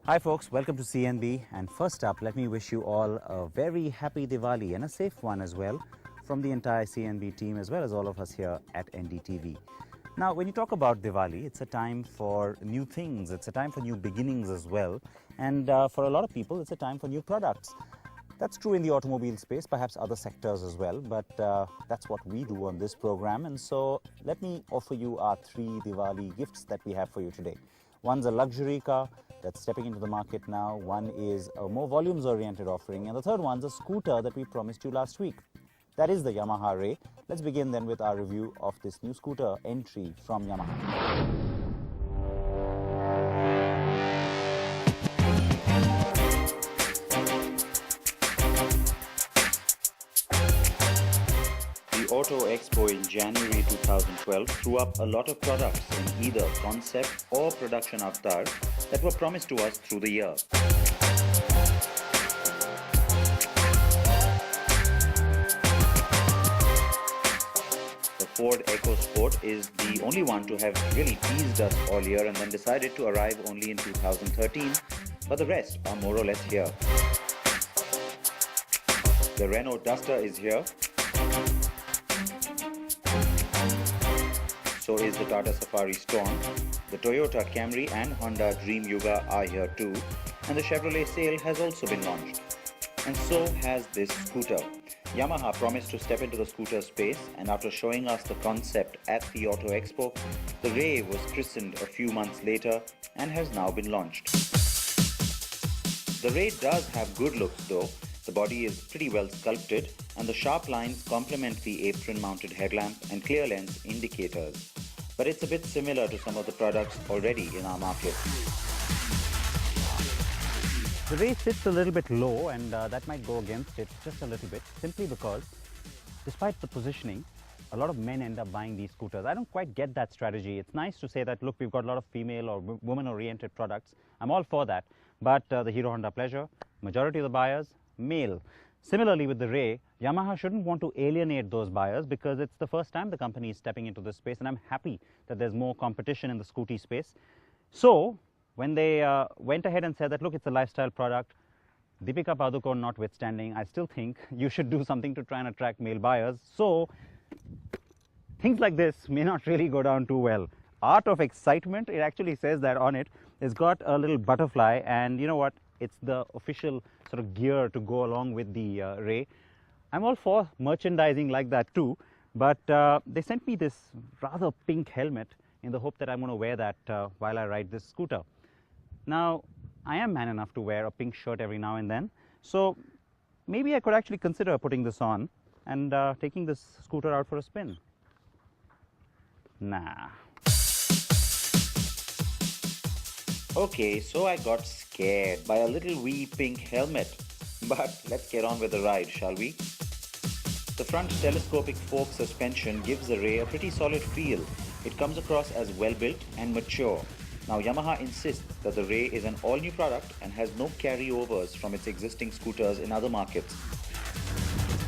Hi folks, welcome to CNB, and first up let me wish you all a very happy Diwali and a safe one as well from the entire CNB team as well as all of us here at NDTV. Now when you talk about Diwali, it's a time for new things, it's a time for new beginnings as well, and for a lot of people it's a time for new products. That's true in the automobile space, perhaps other sectors as well, but that's what we do on this program. And so let me offer you our 3 Diwali gifts that we have for you today. One's a luxury car that's stepping into the market now, one is a more volumes-oriented offering, and the third one's a scooter that we promised you last week. That is the Yamaha Ray. Let's begin then with our review of this new scooter entry from Yamaha. The Auto Expo in January 2012 threw up a lot of products in either concept or production avatar that were promised to us through the year. The Ford EcoSport is the only one to have really teased us all year and then decided to arrive only in 2013, but the rest are more or less here. The Renault Duster is here. So is the Tata Safari Storm, the Toyota Camry and Honda Dream Yuga are here too, and the Chevrolet Sail has also been launched. And so has this scooter. Yamaha promised to step into the scooter space, and after showing us the concept at the Auto Expo, the Ray was christened a few months later and has now been launched. The Ray does have good looks though. The body is pretty well sculpted and the sharp lines complement the apron-mounted headlamp and clear lens indicators. But it's a bit similar to some of the products already in our market. The Ray sits a little bit low, and that might go against it just a little bit, simply because despite the positioning, a lot of men end up buying these scooters. I don't quite get that strategy. It's nice to say that, look, we've got a lot of female or woman-oriented products. I'm all for that. But the Hero Honda Pleasure, majority of the buyers, male. Similarly with the Ray, Yamaha shouldn't want to alienate those buyers because it's the first time the company is stepping into this space, and I'm happy that there's more competition in the scooty space. So when they went ahead and said that, look, it's a lifestyle product, Deepika Padukone notwithstanding, I still think you should do something to try and attract male buyers. So things like this may not really go down too well. Art of Excitement, it actually says that on it. It's got a little butterfly, and you know what? It's the official sort of gear to go along with the Ray. I'm all for merchandising like that too, but they sent me this rather pink helmet in the hope that I'm going to wear that while I ride this scooter. Now, I am man enough to wear a pink shirt every now and then, so maybe I could actually consider putting this on and taking this scooter out for a spin. Nah. Okay, so I got scared by a little wee pink helmet. But let's get on with the ride, shall we? The front telescopic fork suspension gives the Ray a pretty solid feel. It comes across as well-built and mature. Now Yamaha insists that the Ray is an all-new product and has no carryovers from its existing scooters in other markets.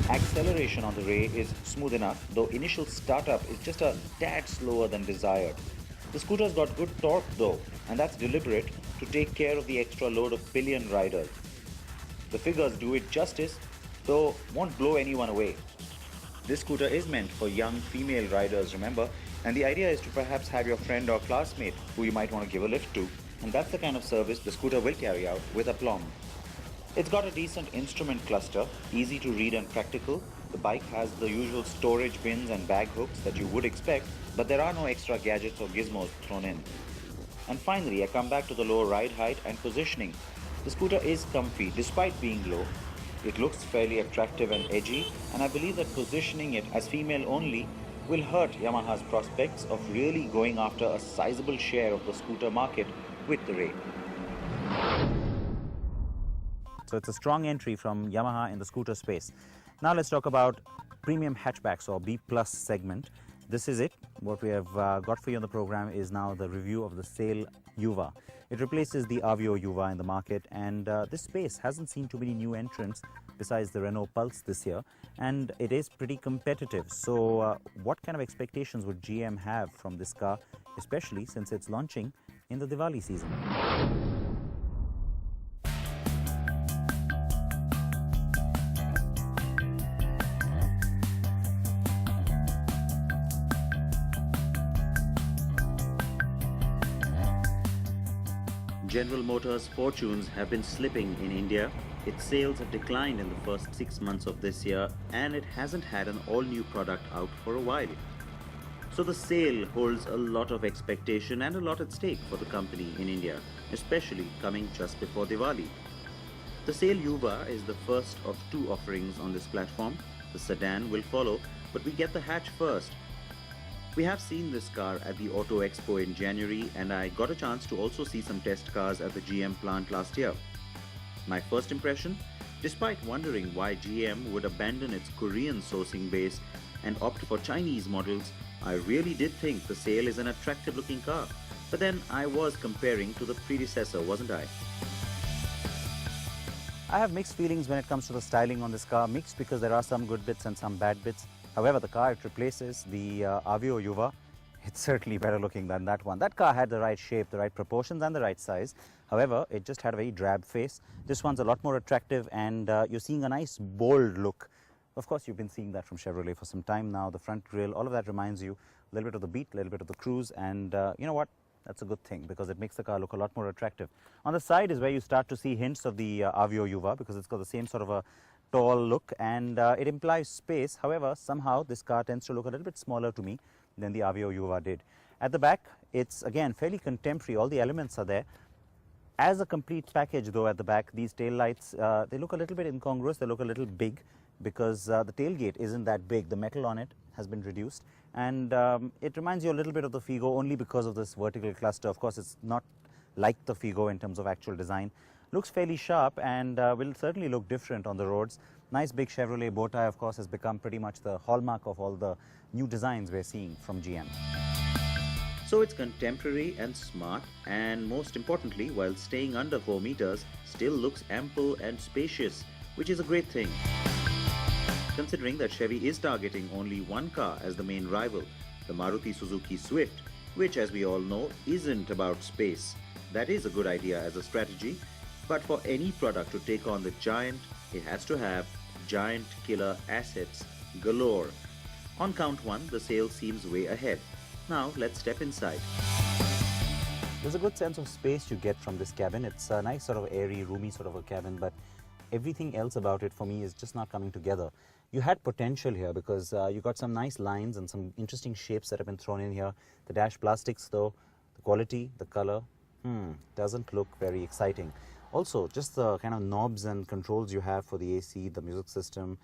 Acceleration on the Ray is smooth enough, though initial startup is just a tad slower than desired. The scooter's got good torque though, and that's deliberate to take care of the extra load of pillion riders. The figures do it justice, though won't blow anyone away. This scooter is meant for young female riders, remember, and the idea is to perhaps have your friend or classmate who you might want to give a lift to, and that's the kind of service the scooter will carry out with aplomb. It's got a decent instrument cluster, easy to read and practical. The bike has the usual storage bins and bag hooks that you would expect, but there are no extra gadgets or gizmos thrown in. And finally, I come back to the low ride height and positioning. The scooter is comfy despite being low. It looks fairly attractive and edgy, and I believe that positioning it as female only will hurt Yamaha's prospects of really going after a sizable share of the scooter market with the Ray. So it's a strong entry from Yamaha in the scooter space. Now let's talk about premium hatchbacks or B plus segment. This is it. What we have got for you on the program is now the review of the Sail Yuva. It replaces the Aveo Yuva in the market, and this space hasn't seen too many new entrants besides the Renault Pulse this year, and it is pretty competitive. So what kind of expectations would GM have from this car, especially since it's launching in the Diwali season? General Motors' fortunes have been slipping in India. Its sales have declined in the first 6 months of this year, and it hasn't had an all-new product out for a while. So the sale holds a lot of expectation and a lot at stake for the company in India, especially coming just before Diwali. The Sail Yuva is the first of 2 offerings on this platform. The sedan will follow, but we get the hatch first. We have seen this car at the Auto Expo in January, and I got a chance to also see some test cars at the GM plant last year. My first impression, despite wondering why GM would abandon its Korean sourcing base and opt for Chinese models, I really did think the Sail is an attractive looking car. But then I was comparing to the predecessor, wasn't I? I have mixed feelings when it comes to the styling on this car. Mixed because there are some good bits and some bad bits. However, the car it replaces, the Aveo Yuva, it's certainly better looking than that one. That car had the right shape, the right proportions and the right size. However, it just had a very drab face. This one's a lot more attractive, and you're seeing a nice bold look. Of course, you've been seeing that from Chevrolet for some time now. The front grille, all of that reminds you a little bit of the Beat, a little bit of the Cruise, and you know what? That's a good thing because it makes the car look a lot more attractive. On the side is where you start to see hints of the Aveo Yuva because it's got the same sort of a tall look, and it implies space. However, somehow this car tends to look a little bit smaller to me than the Aveo Yuva did. At the back, it's again fairly contemporary. All the elements are there. As a complete package though, at the back, these tail lights, they look a little bit incongruous. They look a little big because the tailgate isn't that big. The metal on it has been reduced, and it reminds you a little bit of the Figo only because of this vertical cluster. Of course, it's not like the Figo in terms of actual design. Looks fairly sharp and will certainly look different on the roads. Nice big Chevrolet bow tie, of course, has become pretty much the hallmark of all the new designs we're seeing from GM. So it's contemporary and smart, and most importantly, while staying under 4 meters, still looks ample and spacious, which is a great thing. Considering that Chevy is targeting only one car as the main rival, the Maruti Suzuki Swift, which as we all know isn't about space. That is a good idea as a strategy, but for any product to take on the giant, it has to have giant killer assets galore. On count 1, the Sail seems way ahead. Now let's step inside. There's a good sense of space you get from this cabin. It's a nice sort of airy, roomy sort of a cabin, but everything else about it for me is just not coming together. You had potential here because you got some nice lines and some interesting shapes that have been thrown in here. The dash plastics though, the quality, the color, doesn't look very exciting. Also, just the kind of knobs and controls you have for the AC, the music system,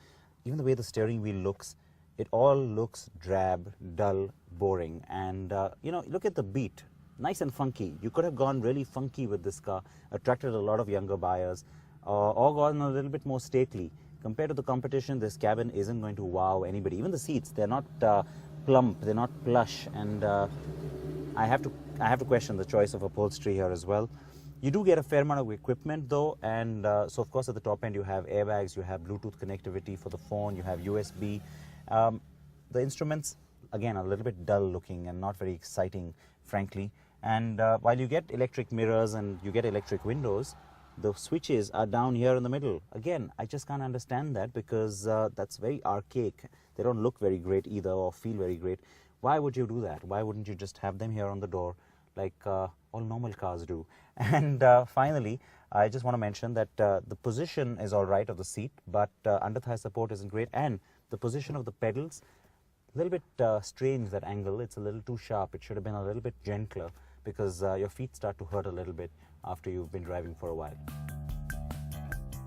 even the way the steering wheel looks, it all looks drab, dull, boring. And, you know, look at the Beat. Nice and funky. You could have gone really funky with this car, attracted a lot of younger buyers, or gone a little bit more stately. Compared to the competition, this cabin isn't going to wow anybody. Even the seats, they're not plump, they're not plush, and I have to question the choice of upholstery here as well. You do get a fair amount of equipment though, and so of course at the top end you have airbags, you have Bluetooth connectivity for the phone, you have USB. The instruments, again, a little bit dull looking and not very exciting, frankly. And while you get electric mirrors and you get electric windows, the switches are down here in the middle. Again, I just can't understand that because that's very archaic. They don't look very great either or feel very great. Why would you do that? Why wouldn't you just have them here on the door like all normal cars do? And finally, I just want to mention that the position is all right of the seat, but under thigh support isn't great, and the position of the pedals, a little bit strange, that angle. It's a little too sharp. It should have been a little bit gentler because your feet start to hurt a little bit after you've been driving for a while.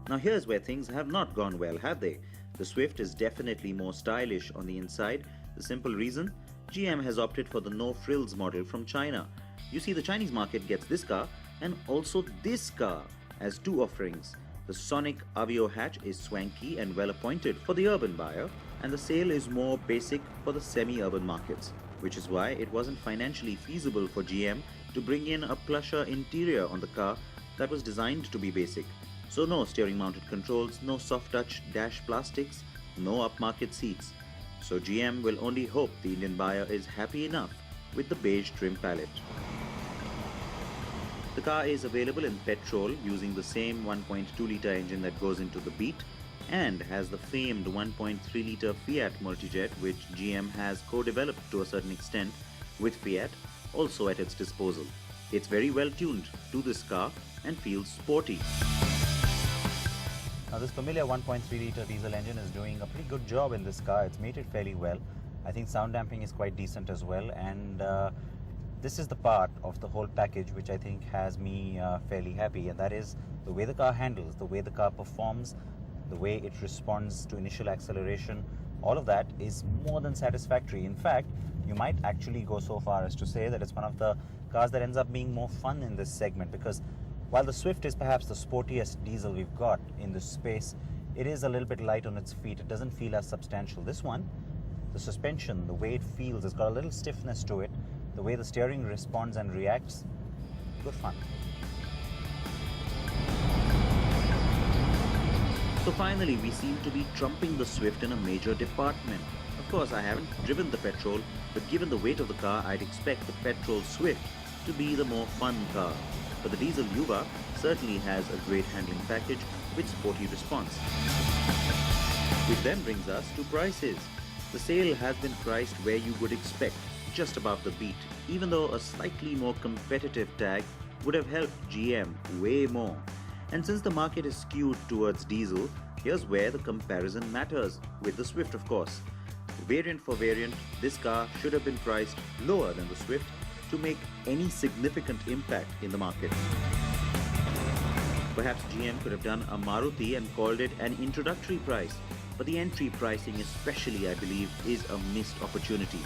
Now here's where things have not gone well, have they? The Swift is definitely more stylish on the inside, The simple reason? GM has opted for the no-frills model from China. You see, the Chinese market gets this car and also this car as two offerings. The Sonic Aveo hatch is swanky and well-appointed for the urban buyer, and the Sail is more basic for the semi-urban markets, which is why it wasn't financially feasible for GM to bring in a plusher interior on the car that was designed to be basic. So no steering mounted controls, no soft touch dash plastics, no upmarket seats. So GM will only hope the Indian buyer is happy enough with the beige trim palette. The car is available in petrol using the same 1.2-litre engine that goes into the Beat, and has the famed 1.3-litre Fiat Multijet, which GM has co-developed to a certain extent with Fiat, also at its disposal. It's very well tuned to this car and feels sporty. Now this familiar 1.3-litre diesel engine is doing a pretty good job in this car. It's mated fairly well. I think sound damping is quite decent as well, and this is the part of the whole package which I think has me fairly happy, and that is the way the car handles, the way the car performs, the way it responds to initial acceleration. All of that is more than satisfactory. In fact, you might actually go so far as to say that it's one of the cars that ends up being more fun in this segment, because while the Swift is perhaps the sportiest diesel we've got in this space, it is a little bit light on its feet. It doesn't feel as substantial. This one, the suspension, the way it feels, it's got a little stiffness to it. The way the steering responds and reacts, good fun. So finally, we seem to be trumping the Swift in a major department. Of course, I haven't driven the petrol, but given the weight of the car, I'd expect the petrol Swift to be the more fun car. But the diesel Yuva certainly has a great handling package with sporty response. Which then brings us to prices. The Sail has been priced where you would expect, just above the Beat, even though a slightly more competitive tag would have helped GM way more. And since the market is skewed towards diesel, here's where the comparison matters, with the Swift of course. Variant for variant, this car should have been priced lower than the Swift to make any significant impact in the market. Perhaps GM could have done a Maruti and called it an introductory price, but the entry pricing especially, I believe, is a missed opportunity.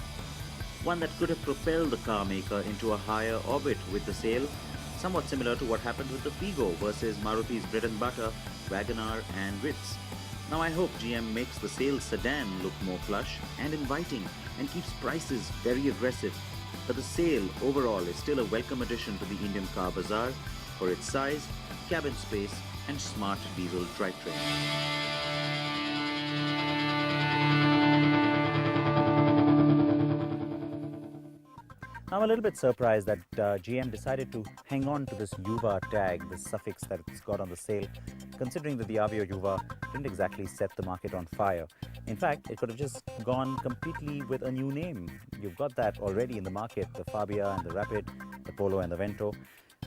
One that could have propelled the car maker into a higher orbit with the Sail, somewhat similar to what happened with the Figo versus Maruti's bread and butter, Wagoner and Ritz. Now I hope GM makes the Sail sedan look more plush and inviting and keeps prices very aggressive. But the Sail overall is still a welcome addition to the Indian car bazaar for its size, cabin space and smart diesel drivetrain. I'm a little bit surprised that GM decided to hang on to this Yuva tag, this suffix that it's got on the Sail, considering that the Aveo Yuva didn't exactly set the market on fire. In fact, it could have just gone completely with a new name. You've got that already in the market, the Fabia and the Rapid, the Polo and the Vento.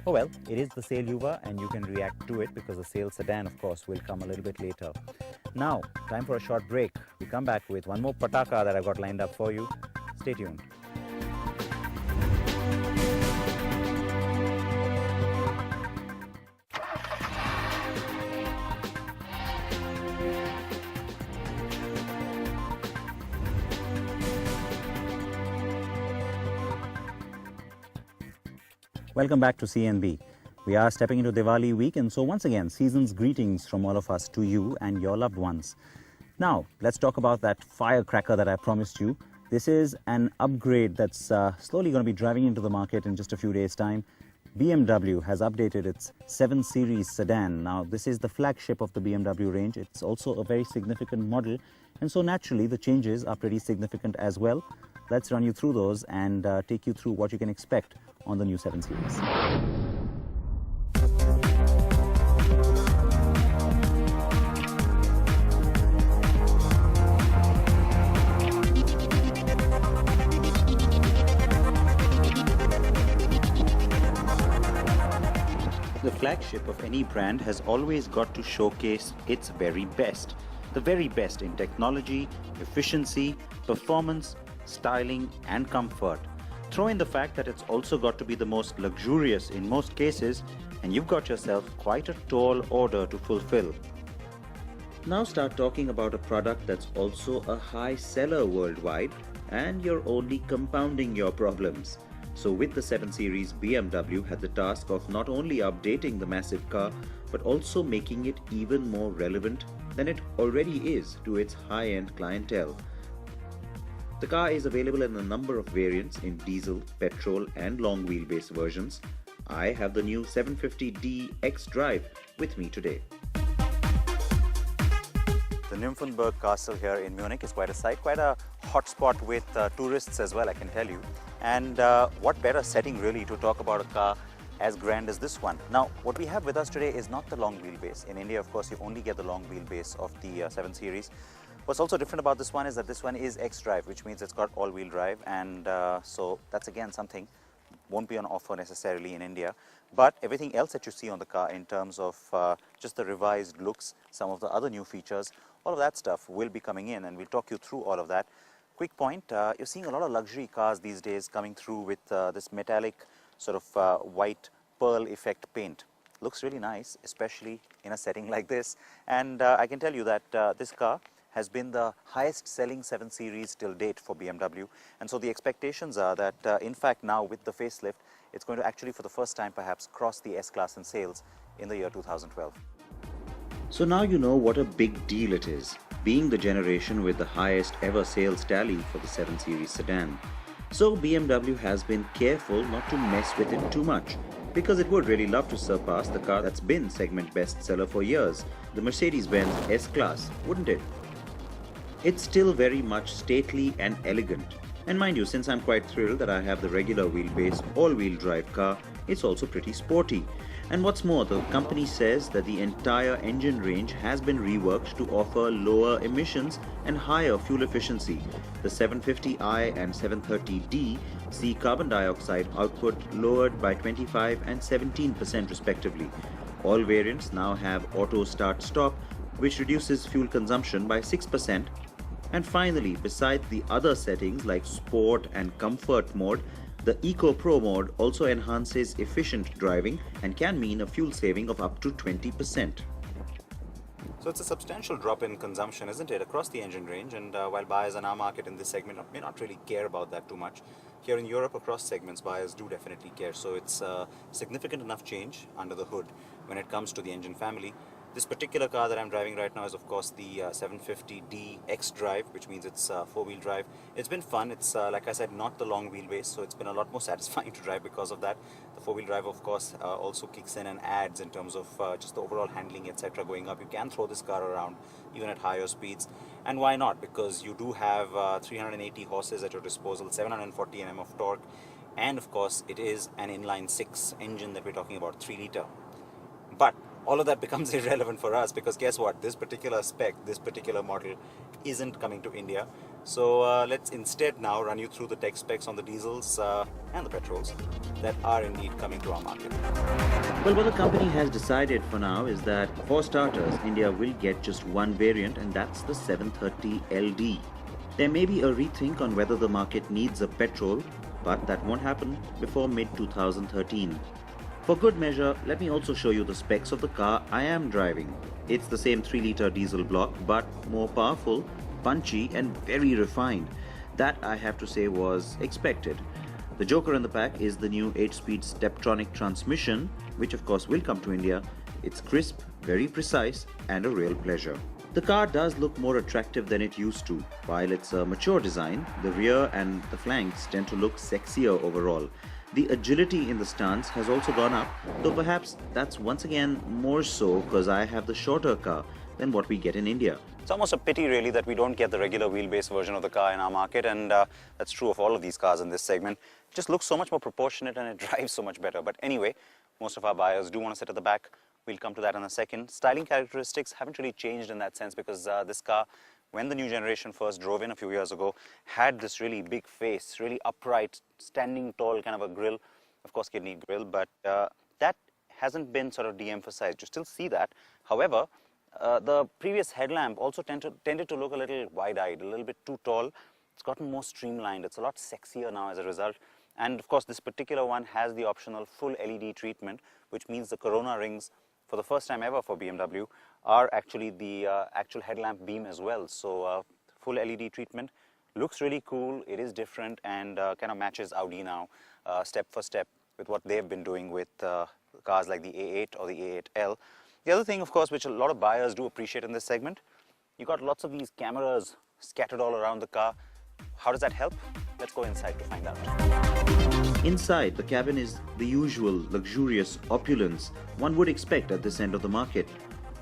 Oh well, it is the Sail Yuva and you can react to it because the Sail sedan, of course, will come a little bit later. Now, time for a short break. We come back with one more pataka that I've got lined up for you. Stay tuned. Welcome back to CNB. We are stepping into Diwali week, and so once again, season's greetings from all of us to you and your loved ones. Now, let's talk about that firecracker that I promised you. This is an upgrade that's slowly going to be driving into the market in just a few days' time. BMW has updated its 7 Series sedan. Now, this is the flagship of the BMW range. It's also a very significant model, and so naturally, the changes are pretty significant as well. Let's run you through those and take you through what you can expect on the new 7 Series. The flagship of any brand has always got to showcase its very best. The very best in technology, efficiency, performance, styling and comfort. Throw in the fact that it's also got to be the most luxurious in most cases, and you've got yourself quite a tall order to fulfill. Now start talking about a product that's also a high seller worldwide, and you're only compounding your problems. So with the 7 Series, BMW had the task of not only updating the massive car, but also making it even more relevant than it already is to its high-end clientele. The car is available in a number of variants in diesel, petrol and long wheelbase versions. I have the new 750D X-Drive with me today. The Nymphenburg Castle here in Munich is quite a sight, quite a hot spot with tourists as well, I can tell you. And what better setting really to talk about a car as grand as this one. Now, what we have with us today is not the long wheelbase. In India, of course, you only get the long wheelbase of the 7 Series. What's also different about this one is that this one is X-Drive, which means it's got all-wheel drive, and so that's again something won't be on offer necessarily in India. But everything else that you see on the car in terms of just the revised looks, some of the other new features, all of that stuff will be coming in, and we'll talk you through all of that. Quick point, you're seeing a lot of luxury cars these days coming through with this metallic sort of white pearl effect paint. Looks really nice, especially in a setting like this. And I can tell you that this car has been the highest selling 7 Series till date for BMW. And so the expectations are that in fact now with the facelift, it's going to actually for the first time perhaps cross the S-Class in sales in the year 2012. So now you know what a big deal it is, being the generation with the highest ever sales tally for the 7 Series sedan. So BMW has been careful not to mess with it too much, because it would really love to surpass the car that's been segment bestseller for years, the Mercedes-Benz S-Class, wouldn't it? It's still very much stately and elegant. And mind you, since I'm quite thrilled that I have the regular wheelbase all-wheel drive car, it's also pretty sporty. And what's more, the company says that the entire engine range has been reworked to offer lower emissions and higher fuel efficiency. The 750i and 730d see carbon dioxide output lowered by 25 and 17% respectively. All variants now have auto start-stop, which reduces fuel consumption by 6%. And finally, besides the other settings like Sport and Comfort mode, the Eco Pro mode also enhances efficient driving and can mean a fuel saving of up to 20%. So it's a substantial drop in consumption, isn't it, across the engine range? And while buyers in our market in this segment may not really care about that too much, here in Europe across segments buyers do definitely care. So it's a significant enough change under the hood when it comes to the engine family. This particular car that I'm driving right now is of course the 750D X-Drive, which means it's four-wheel drive. It's been fun. It's like I said, not the long wheelbase, so it's been a lot more satisfying to drive because of that. The four-wheel drive of course also kicks in and adds in terms of just the overall handling, etc. going up. You can throw this car around even at higher speeds, and why not? Because you do have 380 horses at your disposal, 740 Nm of torque, and of course it is an inline 6 engine that we're talking about, 3-liter. But all of that becomes irrelevant for us because guess what? This particular spec, this particular model isn't coming to India. So let's instead now run you through the tech specs on the diesels and the petrols that are indeed coming to our market. Well, what the company has decided for now is that for starters, India will get just one variant, and that's the 730 LD. There may be a rethink on whether the market needs a petrol, but that won't happen before mid-2013. For good measure, let me also show you the specs of the car I am driving. It's the same 3-liter diesel block, but more powerful, punchy and very refined. That, I have to say, was expected. The joker in the pack is the new 8-speed Steptronic transmission, which of course will come to India. It's crisp, very precise and a real pleasure. The car does look more attractive than it used to. While it's a mature design, the rear and the flanks tend to look sexier overall. The agility in the stance has also gone up, though perhaps that's once again more so because I have the shorter car than what we get in India. It's almost a pity really that we don't get the regular wheelbase version of the car in our market, and that's true of all of these cars in this segment. It just looks so much more proportionate and it drives so much better. But anyway, most of our buyers do want to sit at the back. We'll come to that in a second. Styling characteristics haven't really changed in that sense because this car, when the new generation first drove in a few years ago, had this really big face, really upright, standing tall kind of a grille, of course kidney grille, but that hasn't been sort of de-emphasized. You still see that. However, the previous headlamp also tended to look a little wide-eyed, a little bit too tall. It's gotten more streamlined. It's a lot sexier now as a result. And of course, this particular one has the optional full LED treatment, which means the corona rings, for the first time ever for BMW, are actually the actual headlamp beam as well. So full LED treatment Looks really cool, it is different, and kind of matches Audi now, step for step, with what they've been doing with cars like the A8 or the A8L. The other thing, of course, which a lot of buyers do appreciate in this segment, you got lots of these cameras scattered all around the car. How does that help? Let's go inside to find out. Inside, the cabin is the usual luxurious opulence one would expect at this end of the market.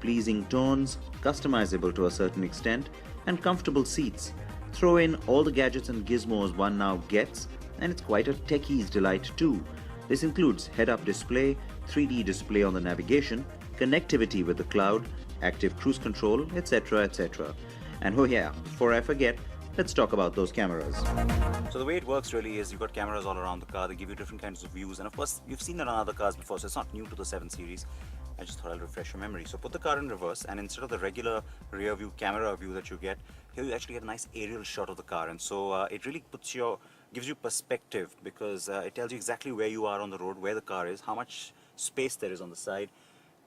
Pleasing tones, customizable to a certain extent, and comfortable seats. Throw in all the gadgets and gizmos one now gets, and it's quite a techie's delight too. This includes head-up display, 3D display on the navigation, connectivity with the cloud, active cruise control, etc, etc. And oh yeah, before I forget, let's talk about those cameras. So the way it works really is you've got cameras all around the car. They give you different kinds of views, and of course you've seen that on other cars before, so it's not new to the 7 Series. I just thought I'll refresh your memory. So put the car in reverse, and instead of the regular rear view camera view that you get, here you actually get a nice aerial shot of the car. And so it really gives you perspective, because it tells you exactly where you are on the road, where the car is, how much space there is on the side.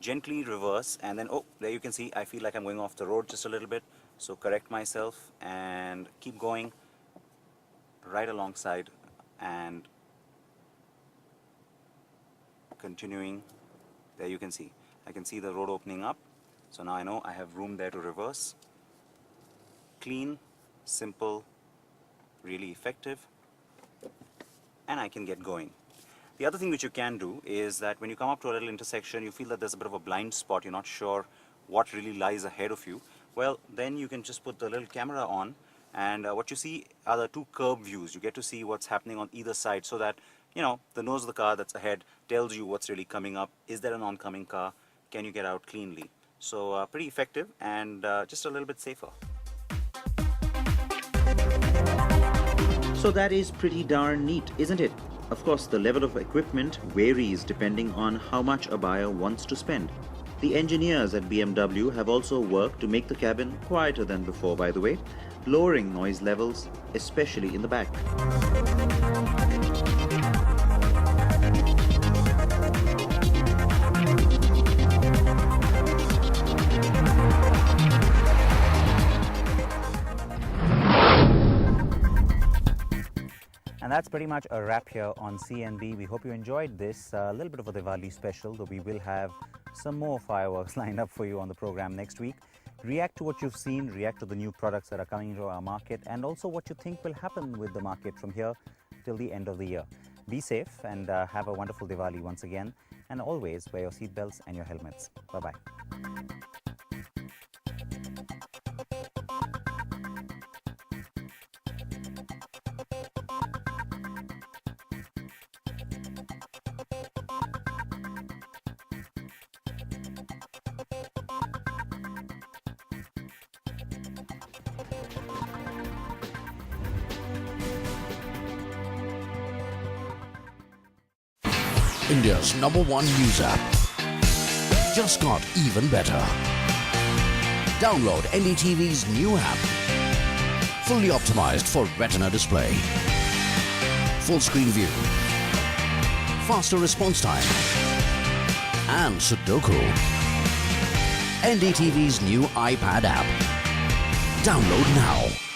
Gently reverse, and then, oh, there you can see I feel like I'm going off the road just a little bit. So correct myself and keep going right alongside and continuing. There you can see. I can see the road opening up. So now I know I have room there to reverse. Clean, simple, really effective, and I can get going. The other thing which you can do is that when you come up to a little intersection, you feel that there's a bit of a blind spot, you're not sure what really lies ahead of you. Well, then you can just put the little camera on, and what you see are the 2 curb views. You get to see what's happening on either side, so that, you know, the nose of the car that's ahead tells you what's really coming up. Is there an oncoming car? Can you get out cleanly? So pretty effective, and just a little bit safer. So that is pretty darn neat, isn't it? Of course, the level of equipment varies depending on how much a buyer wants to spend. The engineers at BMW have also worked to make the cabin quieter than before, by the way, lowering noise levels, especially in the back. And that's pretty much a wrap here on CNB. We hope you enjoyed this, a little bit of a Diwali special, though we will have some more fireworks lined up for you on the program next week. React to what you've seen, react to the new products that are coming into our market, and also what you think will happen with the market from here till the end of the year. Be safe and have a wonderful Diwali once again, and always wear your seatbelts and your helmets. Bye-bye. India's #1 news app just got even better. Download NDTV's new app. Fully optimized for retina display. Full screen view. Faster response time. And Sudoku. NDTV's new iPad app. Download now.